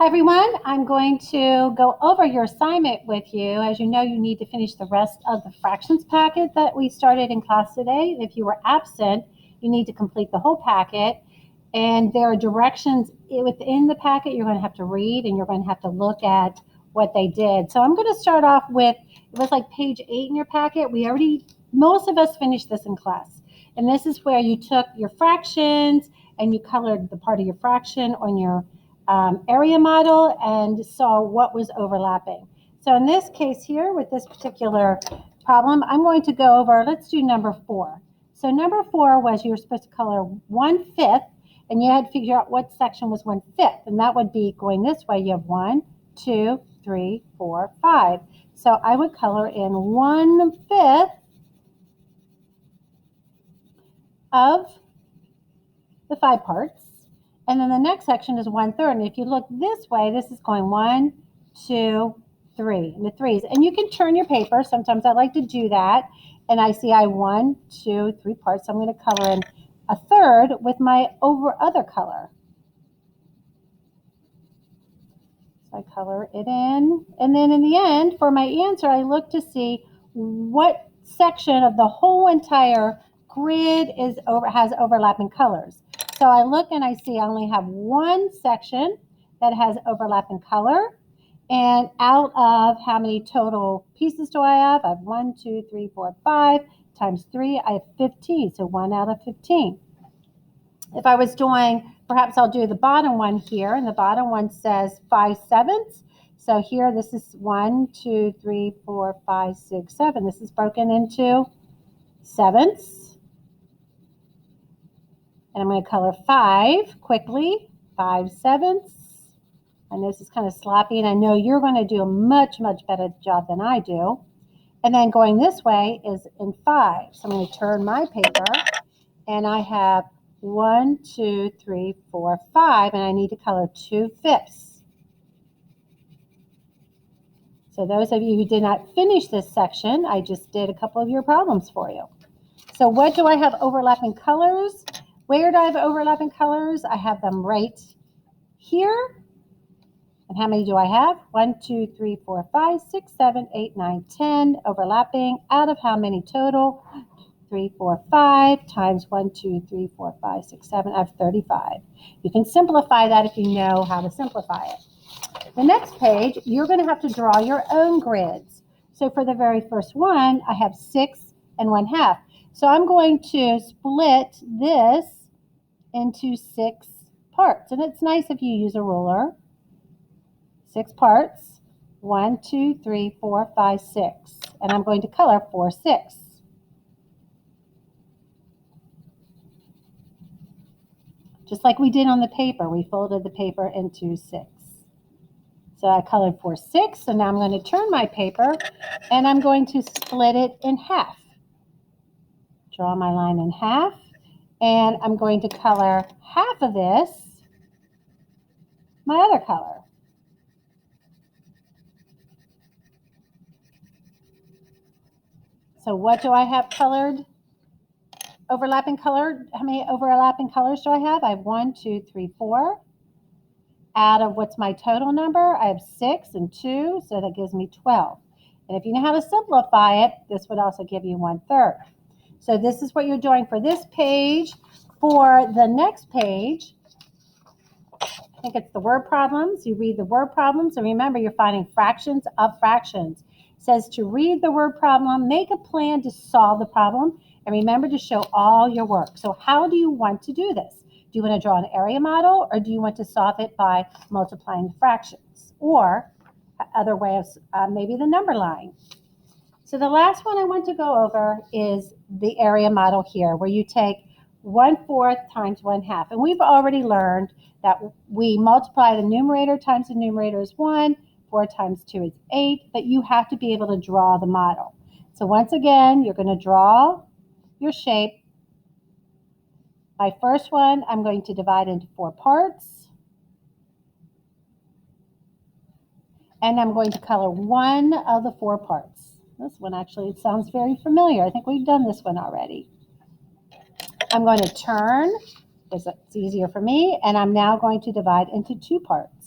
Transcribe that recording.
Hi everyone, I'm going to go over your assignment with you. As you know, you need to finish the rest of the fractions packet that we started in class today. If you were absent, you need to complete the whole packet. And there are directions within the packet you're going to have to read, and you're going to have to look at what they did. So I'm going to start off with, it was like page 8 in your packet. Most of us finished this in class. And this is where you took your fractions and you colored the part of your fraction on your area model and saw what was overlapping. So in this case here, with this particular problem, I'm going to go over, let's do number 4. So number 4 was you were supposed to color 1/5, and you had to figure out what section was 1/5, and that would be going this way. You have 1, 2, 3, 4, 5. So I would color in 1/5 of the 5 parts. And then the next section is 1/3. And if you look this way, this is going 1, 2, 3, and the threes. And you can turn your paper. Sometimes I like to do that. And I see I 1, 2, 3 parts. So I'm going to color in 1/3 with my other color. So I color it in. And then in the end, for my answer, I look to see what section of the whole entire grid has overlapping colors. So I look and I see I only have one section that has overlapping color. And out of how many total pieces do I have? I have 1, 2, 3, 4, 5 times 3. I have 15. So 1 out of 15. If I was doing, perhaps I'll do the bottom one here, and the bottom one says 5/7. So here, this is 1, 2, 3, 4, 5, 6, 7. This is broken into sevenths. And I'm going to color 5 quickly, 5/7. And this is kind of sloppy, and I know you're going to do a much, much better job than I do. And then going this way is in 5. So I'm going to turn my paper, and I have 1, 2, 3, 4, 5, and I need to color 2/5. So those of you who did not finish this section, I just did a couple of your problems for you. So what do I have overlapping colors? Where do I have overlapping colors? I have them right here. And how many do I have? 1, 2, 3, 4, 5, 6, 7, 8, 9, 10 overlapping out of how many total? 3, 4, 5 times 1, 2, 3, 4, 5, 6, 7. I have 35. You can simplify that if you know how to simplify it. The next page, you're going to have to draw your own grids. So for the very first one, I have 6 and 1/2. So I'm going to split this into 6 parts. And it's nice if you use a ruler. 6 parts. 1, 2, 3, 4, 5, 6. And I'm going to color 4, 6. Just like we did on the paper, we folded the paper into 6. So I colored 4, 6. So now I'm going to turn my paper and I'm going to split it in half. Draw my line in half, and I'm going to color half of this my other color. So what do I have colored? Overlapping color. How many overlapping colors do I have? I have 1, 2, 3, 4. Out of what's my total number? I have 6 and 2, so that gives me 12. And if you know how to simplify it, this would also give you 1/3. So this is what you're doing for this page. For the next page, I think it's the word problems. You read the word problems, and remember, you're finding fractions of fractions. It says to read the word problem, make a plan to solve the problem, and remember to show all your work. So how do you want to do this? Do you want to draw an area model, or do you want to solve it by multiplying fractions? Or other way of maybe the number line. So the last one I want to go over is the area model here, where you take 1/4 times 1/2. And we've already learned that we multiply the numerator times the numerator is 1, 4 times 2 is 8, but you have to be able to draw the model. So once again, you're going to draw your shape. My first one, I'm going to divide into 4 parts. And I'm going to color one of the 4 parts. This one actually sounds very familiar. I think we've done this one already. I'm going to turn, because it's easier for me, and I'm now going to divide into 2 parts.